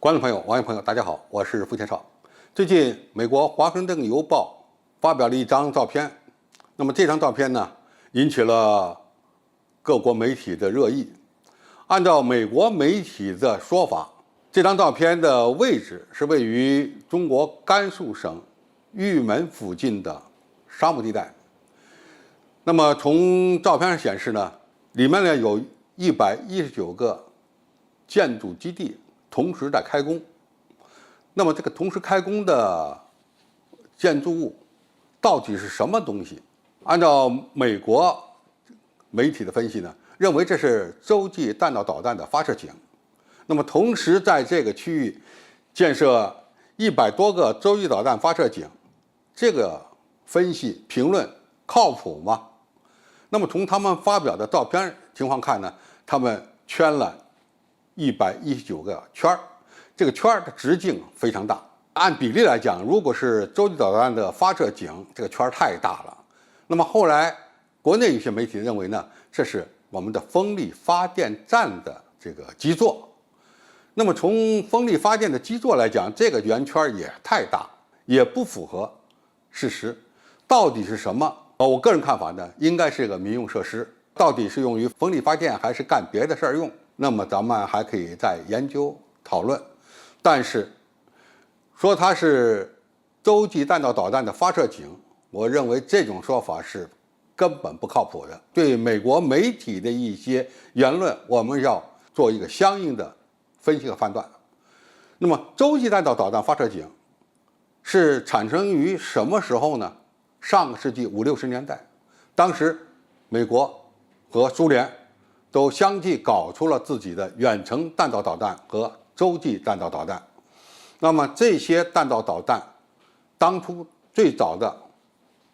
观众朋友、网友朋友，大家好，我是付天少。最近，美国《华盛顿邮报》发表了一张照片，那么这张照片呢，引起了各国媒体的热议。按照美国媒体的说法，这张照片的位置是位于中国甘肃省玉门附近的沙漠地带。那么从照片上显示呢，里面呢有119个建筑基地同时在开工。那么这个同时开工的建筑物到底是什么东西？按照美国媒体的分析呢，认为这是洲际弹道导弹的发射井。那么同时在这个区域建设100多个洲际导弹发射井，这个分析评论靠谱吗？那么从他们发表的照片情况看呢，他们圈了119个圈儿，这个圈儿的直径非常大。按比例来讲，如果是洲际导弹的发射井，这个圈儿太大了。那么后来国内一些媒体认为呢，这是我们的风力发电站的这个基座。那么从风力发电的基座来讲，这个圆圈也太大，也不符合事实。到底是什么？我个人看法呢，应该是个民用设施。到底是用于风力发电还是干别的事儿用？那么咱们还可以再研究讨论。但是说它是洲际弹道导弹的发射井，我认为这种说法是根本不靠谱的。对美国媒体的一些言论，我们要做一个相应的分析和判断。那么洲际弹道导弹发射井是产生于什么时候呢？上个世纪50、60年代，当时美国和苏联都相继搞出了自己的远程弹道导弹和洲际弹道导弹。那么这些弹道导弹当初最早的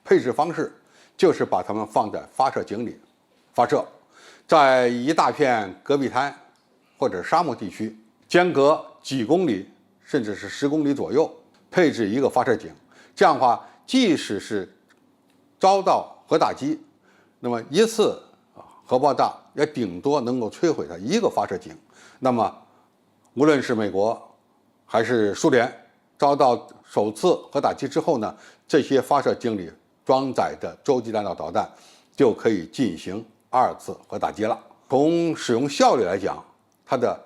配置方式就是把它们放在发射井里发射，在一大片戈壁滩或者沙漠地区，间隔几公里甚至是10公里左右配置一个发射井。这样的话，即使是遭到核打击，那么一次核爆炸也顶多能够摧毁它一个发射井。那么无论是美国还是苏联遭到首次核打击之后呢，这些发射井里装载的洲际弹道导弹就可以进行2次核打击了。从使用效率来讲，它的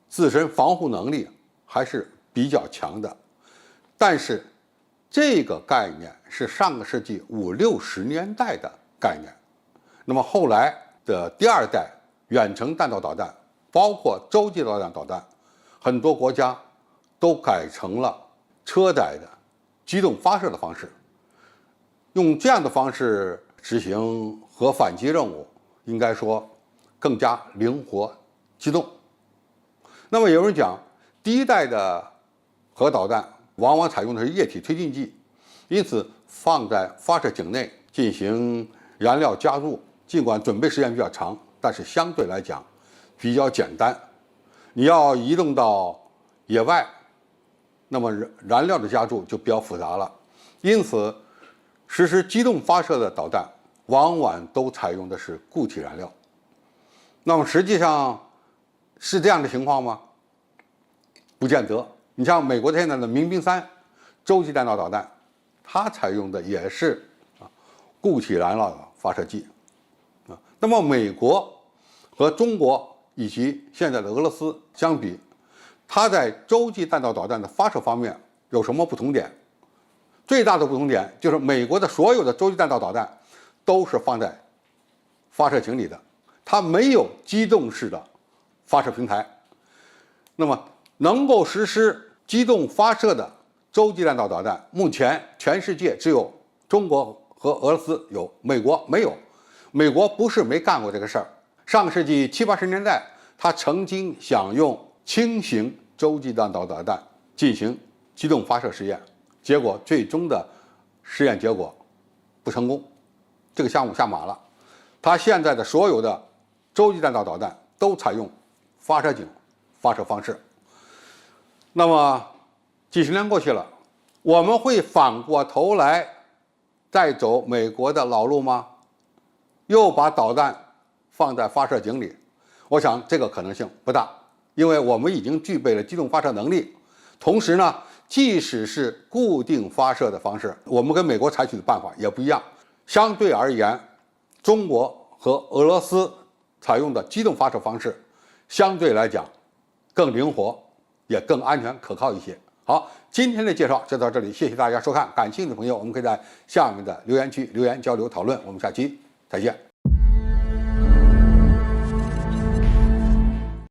自身防护能力还是比较强的。但是这个概念是上个世纪50、60年代的概念。那么后来的第2代远程弹道导弹，包括洲际导弹导弹，很多国家都改成了车载的机动发射的方式。用这样的方式执行核反击任务，应该说更加灵活机动。那么有人讲，第1代的核导弹往往采用的是液体推进剂，因此放在发射井内进行燃料加入，尽管准备时间比较长，但是相对来讲比较简单。你要移动到野外，那么燃料的加注就比较复杂了。因此实施机动发射的导弹往往都采用的是固体燃料。那么实际上是这样的情况吗？不见得。你像美国现在的民兵3洲际弹道导弹，它采用的也是固体燃料的发射剂。那么美国和中国以及现在的俄罗斯相比，它在洲际弹道导弹的发射方面有什么不同点？最大的不同点就是美国的所有的洲际弹道导弹都是放在发射井里的，它没有机动式的发射平台。那么能够实施机动发射的洲际弹道导弹，目前全世界只有中国和俄罗斯有，美国没有。美国不是没干过这个事儿，上个世纪70、80年代，他曾经想用轻型洲际弹道导弹进行机动发射实验，结果最终的实验结果不成功，这个项目下马了。他现在的所有的洲际弹道导弹都采用发射井发射方式。那么几十年过去了，我们会反过头来再走美国的老路吗？又把导弹放在发射井里？我想这个可能性不大。因为我们已经具备了机动发射能力。同时呢，即使是固定发射的方式，我们跟美国采取的办法也不一样。相对而言，中国和俄罗斯采用的机动发射方式，相对来讲更灵活，也更安全可靠一些。好，今天的介绍就到这里，谢谢大家收看。感兴趣的朋友，我们可以在下面的留言区留言交流讨论。我们下期再见。